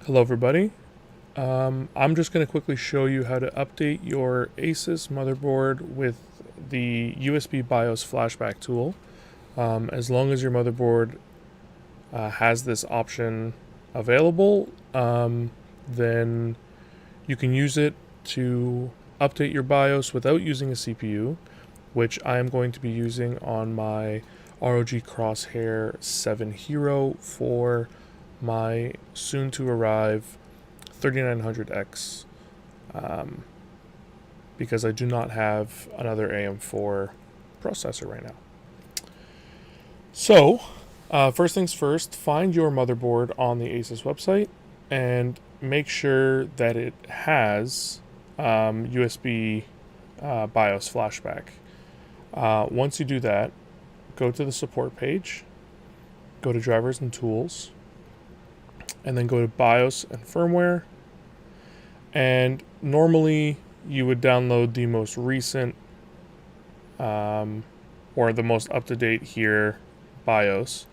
Hello everybody. I'm just going to quickly show you how to update your Asus motherboard with the USB BIOS flashback tool. As long as your motherboard has this option available, then you can use it to update your BIOS without using a CPU, which I am going to be using on my ROG Crosshair 7 Hero for my soon to arrive 3900X, because I do not have another AM4 processor right now. So, first things first, find your motherboard on the Asus website and make sure that it has USB BIOS flashback. Once you do that, go to the support page, go to drivers and tools, and then go to BIOS and firmware. And normally you would download the most recent or the most up-to-date here BIOS.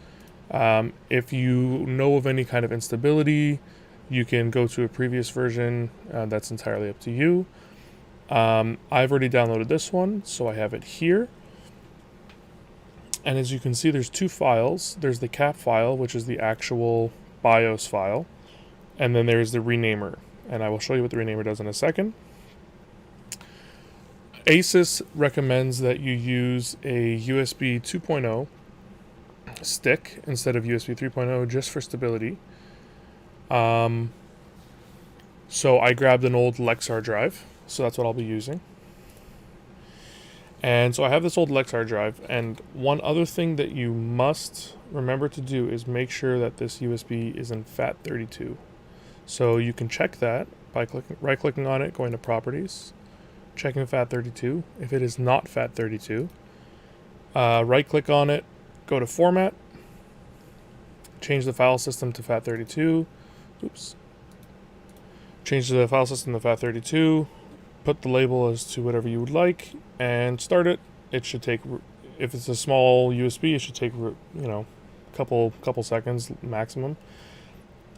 If you know of any kind of instability, you can go to a previous version. That's entirely up to you. I've already downloaded this one, so I have it here. And as you can see, there's two files. There's the cap file, which is the actual BIOS file, and then there's the renamer. And I will show you what the renamer does in a second. Asus recommends that you use a USB 2.0 stick instead of USB 3.0 just for stability. So I grabbed an old Lexar drive, so that's what I'll be using. And so I have this old Lexar drive, and one other thing that you must remember to do is make sure that this USB is in FAT32. So you can check that by right-clicking on it, going to Properties, checking FAT32. If it is not FAT32, right-click on it, go to Format, change the file system to FAT32. Change the file system to FAT32. Put the label as to whatever you would like, and start it. It should take, if it's a small USB, it should take couple seconds maximum.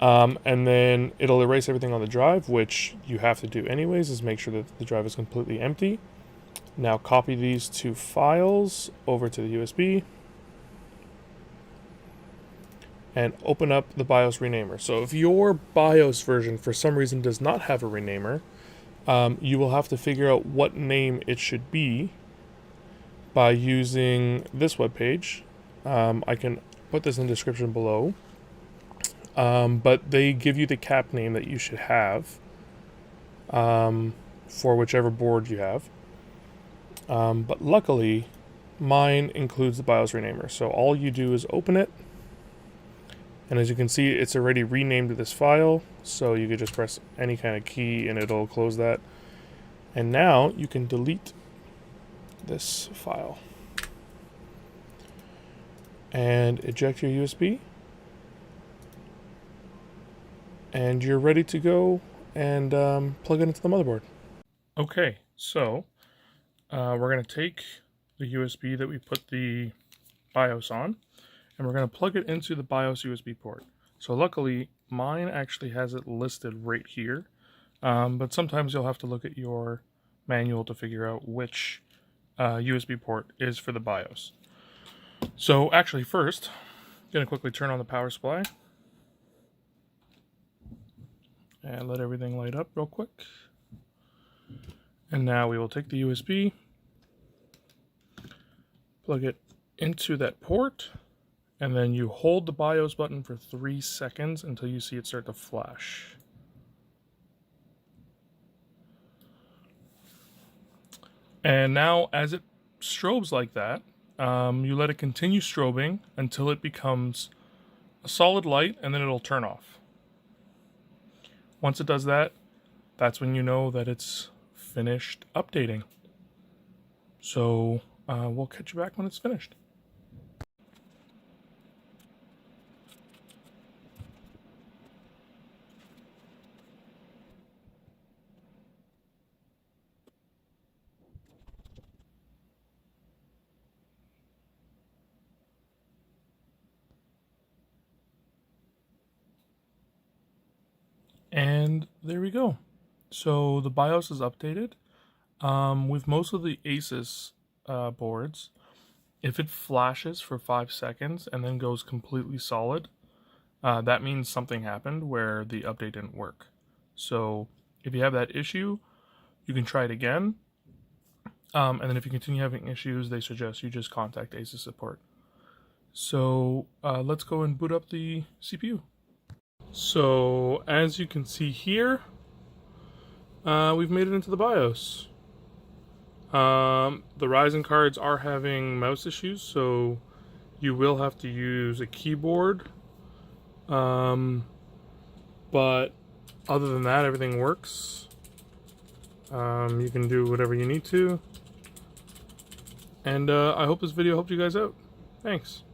And then it'll erase everything on the drive, which you have to do anyways, is make sure that the drive is completely empty. Now copy these two files over to the USB and open up the BIOS renamer. So if your BIOS version for some reason does not have a renamer, you will have to figure out what name it should be by using this webpage. I can put this in the description below. But they give you the cap name that you should have for whichever board you have. But luckily, mine includes the BIOS renamer. So all you do is open it. And as you can see, it's already renamed this file. So you could just press any kind of key and it'll close that. And now you can delete this file. And eject your USB. And you're ready to go and plug it into the motherboard. Okay, so we're going to take the USB that we put the BIOS on, and we're going to plug it into the BIOS USB port. So luckily, mine actually has it listed right here, but sometimes you'll have to look at your manual to figure out which USB port is for the BIOS. So actually first, I'm going to quickly turn on the power supply. And let everything light up real quick. And now we will take the USB, plug it into that port, and then you hold the BIOS button for 3 seconds until you see it start to flash. And now as it strobes like that, you let it continue strobing until it becomes a solid light, and then it'll turn off. Once it does that, that's when you know that it's finished updating. So we'll catch you back when it's finished. And there we go. So the BIOS is updated. With most of the Asus boards, if it flashes for 5 seconds and then goes completely solid, that means something happened where the update didn't work. So if you have that issue, you can try it again. And then if you continue having issues, they suggest you just contact Asus support. So let's go and boot up the CPU. So as you can see here, we've made it into the BIOS. The Ryzen cards are having mouse issues, so you will have to use a keyboard. But other than that, everything works. You can do whatever you need to. And I hope this video helped you guys out. Thanks.